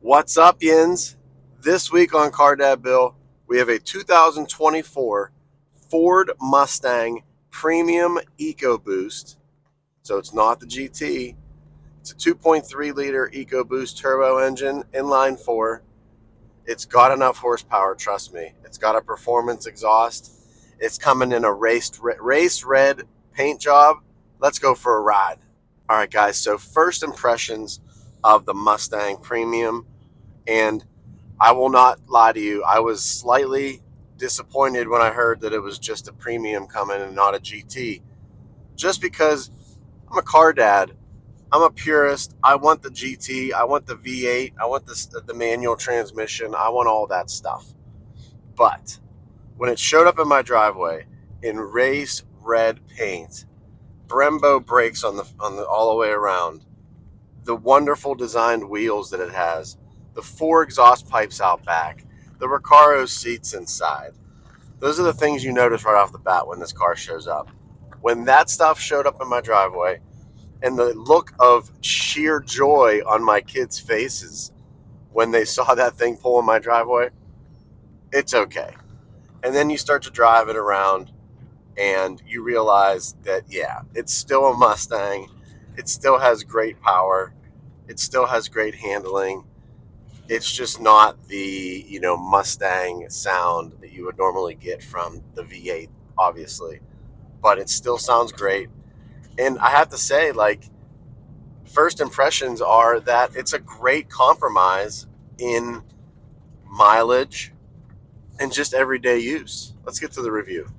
What's up, Yins? This week on Car Dad Bill, we have a 2024 Ford Mustang Premium Ecoboost. So it's not the GT. It's a 2.3 liter Ecoboost turbo engine, inline four. It's got enough horsepower, trust me. It's got a performance exhaust. It's coming in a race red paint job. Let's go for a ride. All right, guys. So first impressions of the Mustang Premium. And I will not lie to you, I was slightly disappointed when I heard that it was just a premium coming and not a GT. Just because I'm a car dad, I'm a purist. I want the GT, I want the V8, I want the manual transmission, I want all that stuff. But when it showed up in my driveway in race red paint, Brembo brakes on the all the way around, the wonderful designed wheels that it has, the 4 exhaust pipes out back, the Recaro seats inside. Those are the things you notice right off the bat when this car shows up. When that stuff showed up in my driveway and the look of sheer joy on my kids' faces when they saw that thing pull in my driveway, it's okay. And then you start to drive it around and you realize that, yeah, it's still a Mustang. It still has great power. It still has great handling. It's just not the, Mustang sound that you would normally get from the V8, obviously. But it still sounds great. And I have to say, first impressions are that it's a great compromise in mileage and just everyday use. Let's get to the review.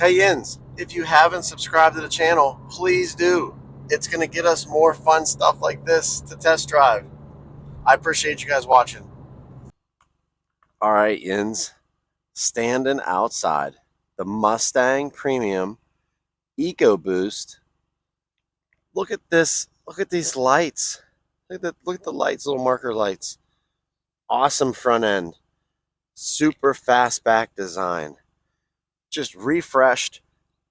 Hey, Yins, if you haven't subscribed to the channel, please do. It's going to get us more fun stuff like this to test drive. I appreciate you guys watching. All right, Yins, standing outside the Mustang Premium EcoBoost. Look at this. Look at these lights. Look at the lights, little marker lights. Awesome front end. Super fastback design. Just refreshed.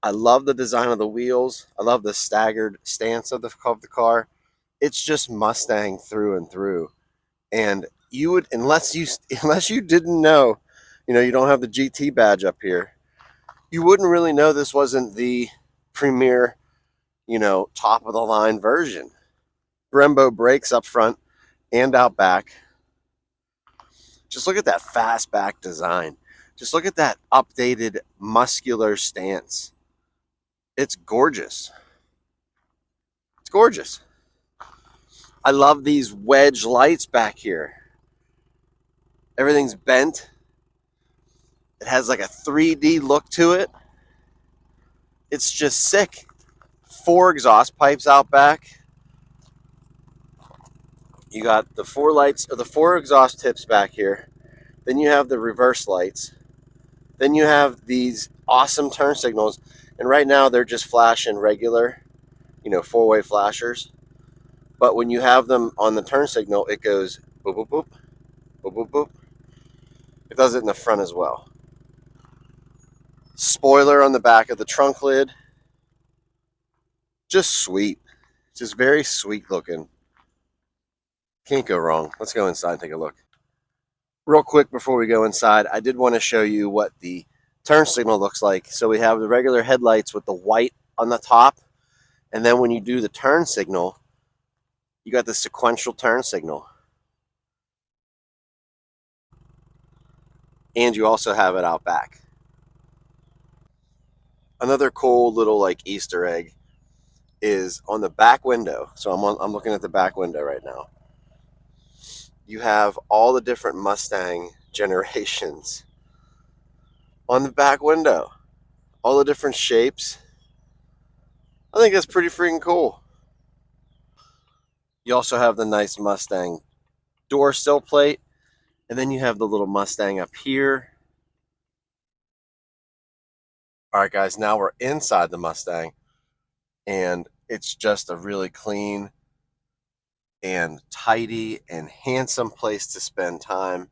I love the design of the wheels. I love the staggered stance of the car. It's just Mustang through and through. And you would, unless you didn't know, you don't have the GT badge up here, you wouldn't really know this wasn't the premier, top of the line version. Brembo brakes up front and out back. Just look at that fastback design. Just look at that updated muscular stance. It's gorgeous. It's gorgeous. I love these wedge lights back here. Everything's bent. It has like a 3D look to it. It's just sick. 4 exhaust pipes out back. You got the 4 lights, or the 4 exhaust tips back here. Then you have the reverse lights. Then you have these awesome turn signals. And right now they're just flashing regular, 4-way flashers. But when you have them on the turn signal, it goes boop, boop, boop, boop, boop, boop. It does it in the front as well. Spoiler on the back of the trunk lid. Just sweet. Just very sweet looking. Can't go wrong. Let's go inside and take a look. Real quick before we go inside, I did want to show you what the turn signal looks like. So we have the regular headlights with the white on the top. And then when you do the turn signal, you got the sequential turn signal. And you also have it out back. Another cool little Easter egg is on the back window. So I'm looking at the back window right now. You have all the different Mustang generations on the back window. All the different shapes. I think that's pretty freaking cool. You also have the nice Mustang door sill plate. And then you have the little Mustang up here. All right, guys, now we're inside the Mustang. And it's just a really clean and tidy and handsome place to spend time.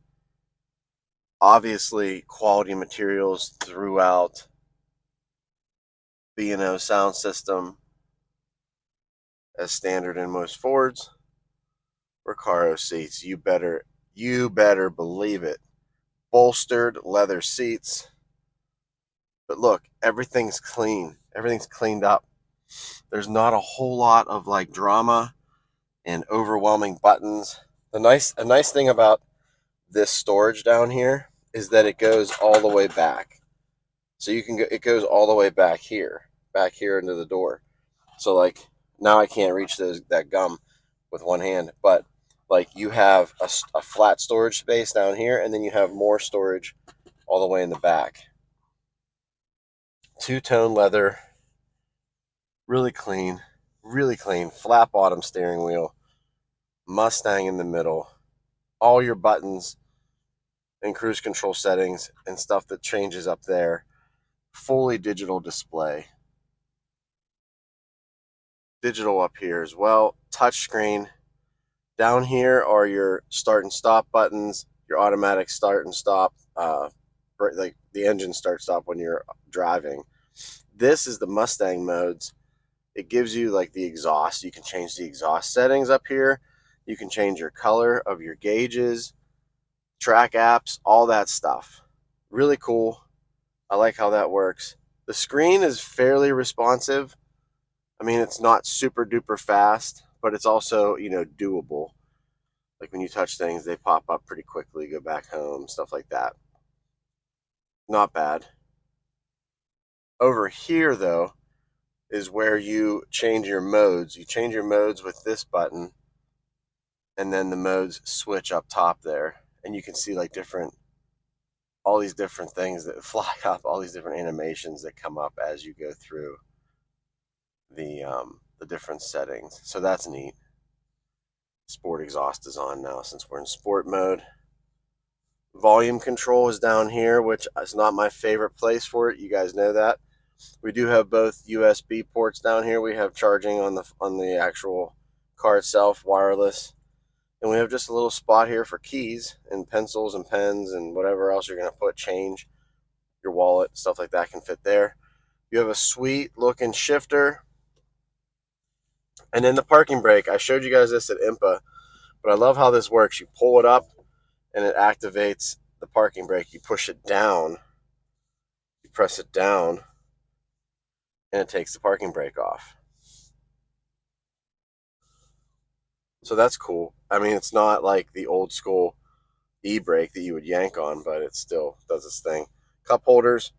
Obviously, quality materials throughout. B&O sound system, as standard in most Fords. Recaro seats. You better You better believe it. Bolstered leather seats. But look, everything's clean. Everything's cleaned up. There's not a whole lot of like drama and overwhelming buttons. A nice thing about this storage down here is that it goes all the way back. So you can go, it goes all the way back here into the door. So like now I can't reach that gum with one hand, but like you have a flat storage space down here, and then you have more storage all the way in the back. Two-tone leather, really clean, flat bottom steering wheel, Mustang in the middle, all your buttons and cruise control settings and stuff that changes up there, fully digital display. Digital up here as well, touchscreen. Down here are your start and stop buttons, your automatic start and stop, like the engine start stop when you're driving. This is the Mustang modes. It gives you like the exhaust. You can change the exhaust settings up here. You can change your color of your gauges, track apps, all that stuff. Really cool. I like how that works. The screen is fairly responsive. I mean, it's not super duper fast, but it's also, doable. Like when you touch things, they pop up pretty quickly, go back home, stuff like that. Not bad. Over here, though, is where you change your modes. You change your modes with this button, and then the modes switch up top there. And you can see like all these different things that fly up, all these different animations that come up as you go through the different settings. So that's neat. Sport exhaust is on now since we're in sport mode. Volume control is down here, which is not my favorite place for it. You guys know that. We do have both USB ports down here. We have charging on the actual car itself, wireless. And we have just a little spot here for keys and pencils and pens and whatever else you're going to put, change, your wallet, stuff like that can fit there. You have a sweet looking shifter. And then the parking brake. I showed you guys this at IMPA, but I love how this works. You pull it up and it activates the parking brake. You push it down, you press it down, and it takes the parking brake off. So that's cool. I mean, it's not like the old school e-brake that you would yank on, but it still does its thing. Cup holders.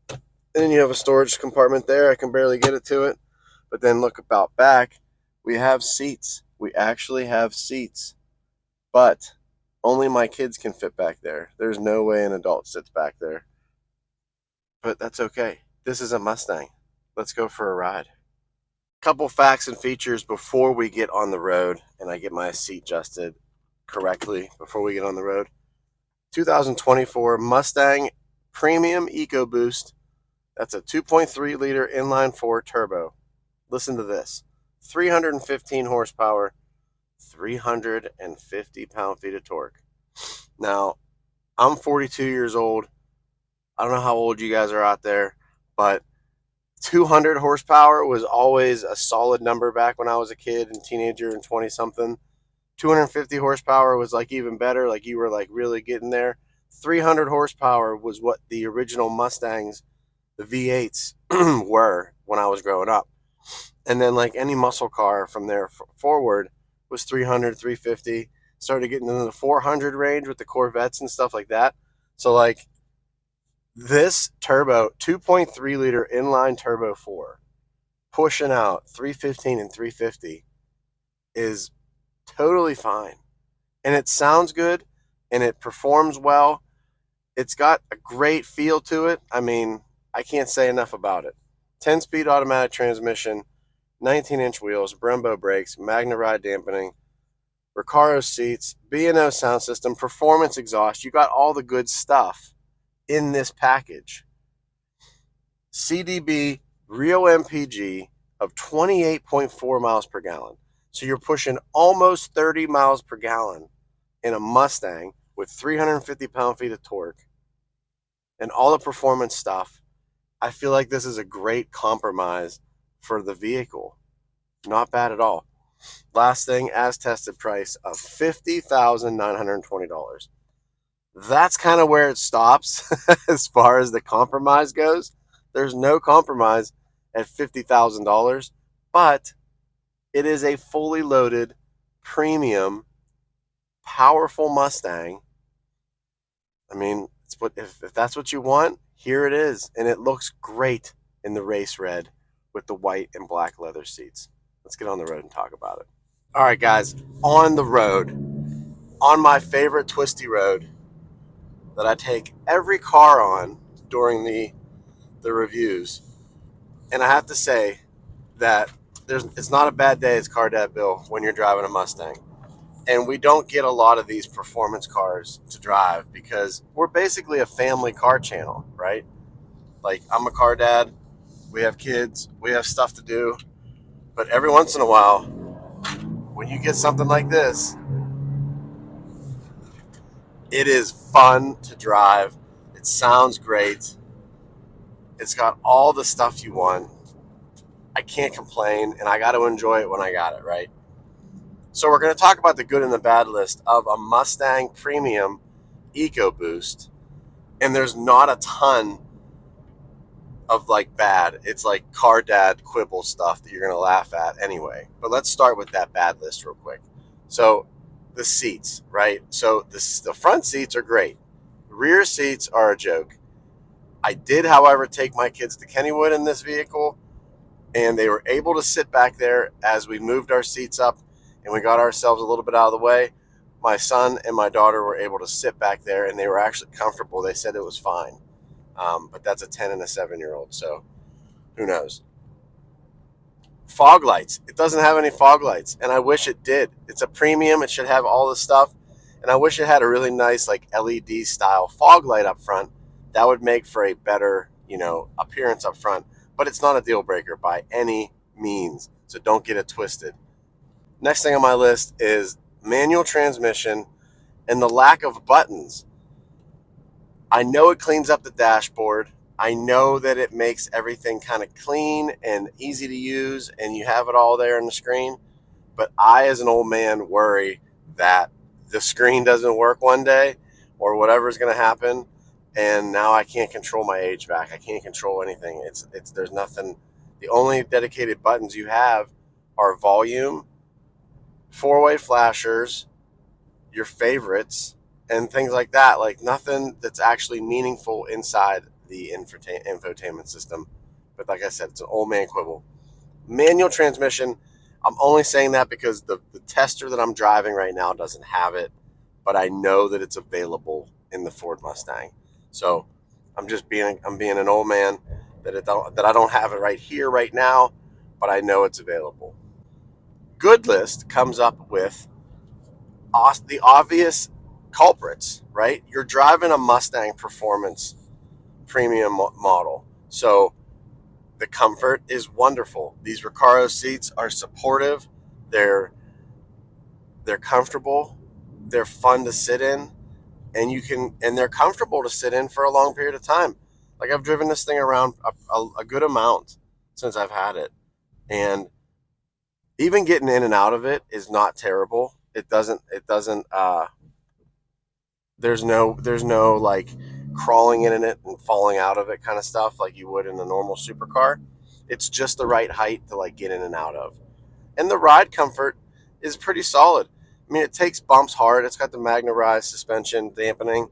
And then you have a storage compartment there. I can barely get it to it. But then look about back. We have seats. We actually have seats. But only my kids can fit back there. There's no way an adult sits back there. But that's okay. This is a Mustang. Let's go for a ride. Couple facts and features before we get on the road and I get my seat adjusted correctly before we get on the road. 2024 Mustang Premium Ecoboost. That's a 2.3 liter inline 4 turbo. Listen to this. 315 horsepower, 350 pound-feet of torque. Now, I'm 42 years old. I don't know how old you guys are out there, but 200 horsepower was always a solid number back when I was a kid and teenager and 20-something. 250 horsepower was like even better, like you were like really getting there. 300 horsepower was what the original Mustangs, the V8s, were when I was growing up. And then like any muscle car from there forward was 300, 350. Started getting into the 400 range with the Corvettes and stuff like that. So like this turbo, 2.3 liter inline turbo 4, pushing out 315 and 350 is totally fine. And it sounds good and it performs well. It's got a great feel to it. I mean, I can't say enough about it. 10-speed automatic transmission, 19-inch wheels, Brembo brakes, MagnaRide dampening, Recaro seats, B&O sound system, performance exhaust. You got all the good stuff in this package. CDB real MPG of 28.4 miles per gallon. So you're pushing almost 30 miles per gallon in a Mustang with 350 pound-feet of torque and all the performance stuff. I feel like this is a great compromise for the vehicle. Not bad at all. Last thing, as tested price of $50,920. That's kind of where it stops as far as the compromise goes. There's no compromise at $50,000, but it is a fully loaded, premium, powerful Mustang. I mean, if that's what you want, here it is. And it looks great in the race red with the white and black leather seats. Let's get on the road and talk about it. All right, guys, on the road, on my favorite twisty road that I take every car on during the reviews. And I have to say that it's not a bad day as Car Dad Bill when you're driving a Mustang. And we don't get a lot of these performance cars to drive because we're basically a family car channel, right? Like, I'm a car dad, we have kids, we have stuff to do. But every once in a while, when you get something like this, it is fun to drive. It sounds great. It's got all the stuff you want. I can't complain, and I got to enjoy it when I got it, right? So we're going to talk about the good and the bad list of a Mustang Premium Ecoboost, and there's not a ton of like bad. It's like car dad quibble stuff that you're going to laugh at anyway. But let's start with that bad list real quick. So the seats, right? So the front seats are great. Rear seats are a joke. I did, however, take my kids to Kennywood in this vehicle, and they were able to sit back there as we moved our seats up and we got ourselves a little bit out of the way. My son and my daughter were able to sit back there, and they were actually comfortable. They said it was fine. But that's a 10 and a 7-year-old, so who knows? Fog lights. It doesn't have any fog lights, and I wish it did. It's a premium. It should have all the stuff, and I wish it had a really nice like LED style fog light up front. That would make for a better, appearance up front, but it's not a deal breaker by any means, so don't get it twisted. Next thing on my list is manual transmission and the lack of buttons. I know it cleans up the dashboard. I know that it makes everything kind of clean and easy to use, and you have it all there on the screen. But I, as an old man, worry that the screen doesn't work one day or whatever's going to happen, and now I can't control my HVAC. I can't control anything. There's nothing. The only dedicated buttons you have are volume, four-way flashers, your favorites, and things like that. Like, nothing that's actually meaningful inside the infotainment system. But like I said, it's an old man quibble. Manual transmission, I'm only saying that because the tester that I'm driving right now doesn't have it, but I know that it's available in the Ford Mustang. So I'm being an old man that I don't have it right here right now, but I know it's available. Good list comes up with the obvious culprits, right? You're driving a Mustang Performance premium model, so the comfort is wonderful. These Recaro seats are supportive. They're comfortable. They're fun to sit in, and they're comfortable to sit in for a long period of time. Like, I've driven this thing around a good amount since I've had it, and even getting in and out of it is not terrible. There's no like crawling in it and falling out of it kind of stuff like you would in a normal supercar. It's just the right height to like get in and out of. And the ride comfort is pretty solid. I mean, it takes bumps hard. It's got the Magna-Rise suspension dampening,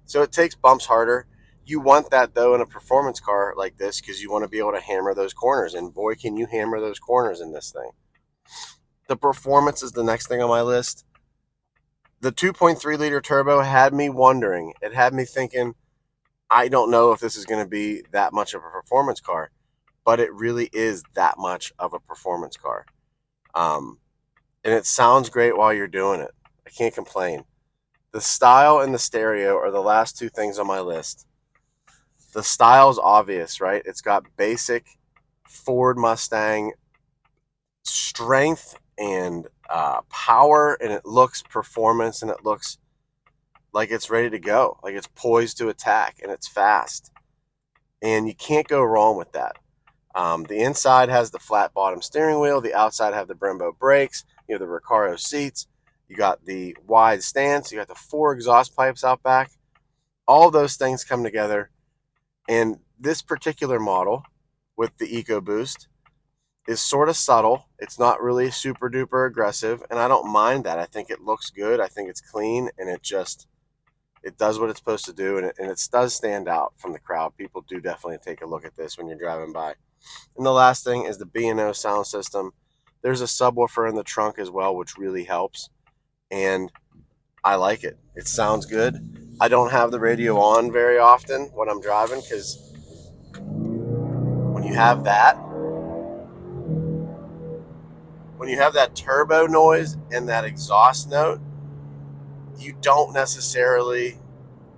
so it takes bumps harder. You want that, though, in a performance car like this because you want to be able to hammer those corners, and boy, can you hammer those corners in this thing. The performance is the next thing on my list. The 2.3-liter turbo had me wondering. It had me thinking, I don't know if this is going to be that much of a performance car, but it really is that much of a performance car. And it sounds great while you're doing it. I can't complain. The style and the stereo are the last two things on my list. The style's obvious, right? It's got basic Ford Mustang strength and power, and it looks performance, and it looks like it's ready to go, like it's poised to attack, and it's fast, and you can't go wrong with that. The inside has the flat bottom steering wheel. The outside have the Brembo brakes. You have the Recaro seats. You got the wide stance. You got the 4 exhaust pipes out back. All those things come together. And this particular model with the EcoBoost is sort of subtle. It's not really super duper aggressive. And I don't mind that. I think it looks good. I think it's clean. And it does what it's supposed to do. And it does stand out from the crowd. People do definitely take a look at this when you're driving by. And the last thing is the B&O sound system. There's a subwoofer in the trunk as well, which really helps. And I like it. It sounds good. I don't have the radio on very often when I'm driving because when you have that turbo noise and that exhaust note, you don't necessarily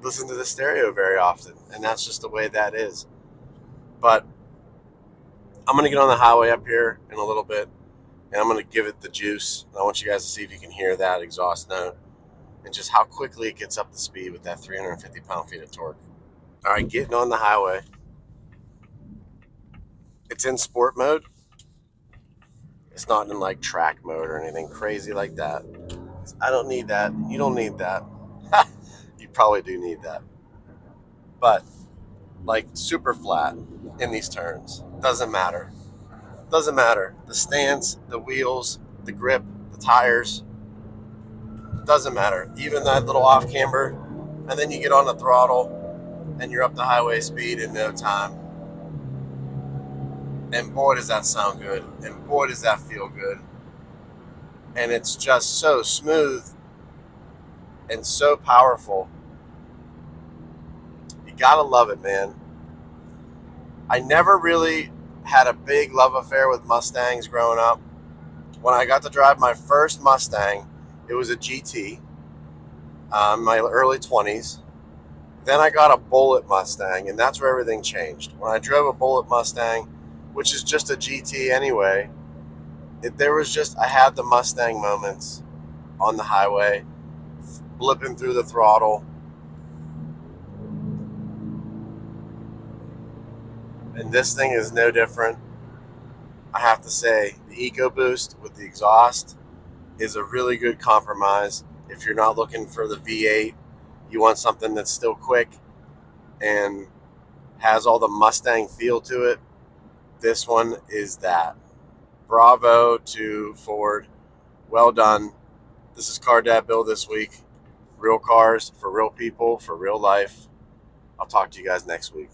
listen to the stereo very often. And that's just the way that is. But I'm going to get on the highway up here in a little bit, and I'm going to give it the juice. I want you guys to see if you can hear that exhaust note and just how quickly it gets up to speed with that 350 pound-feet of torque. All right, getting on the highway. It's in sport mode. It's not in like track mode or anything crazy like that. I don't need that. You don't need that. You probably do need that. But like super flat in these turns. Doesn't matter. Doesn't matter. The stance, the wheels, the grip, the tires. Doesn't matter. Even that little off camber, and then you get on the throttle and you're up to highway speed in no time. And boy, does that sound good. And boy, does that feel good. And it's just so smooth and so powerful. You gotta love it, man. I never really had a big love affair with Mustangs growing up. When I got to drive my first Mustang, it was a GT, my early 20s. Then I got a Bullet Mustang, and that's where everything changed. When I drove a Bullet Mustang, which is just a GT anyway, I had the Mustang moments on the highway, blipping through the throttle. And this thing is no different. I have to say, the EcoBoost with the exhaust is a really good compromise. If you're not looking for the V8, you want something that's still quick and has all the Mustang feel to it. This one is that. Bravo to Ford. Well done. This is Car Dad Bill this week. Real cars for real people for real life. I'll talk to you guys next week.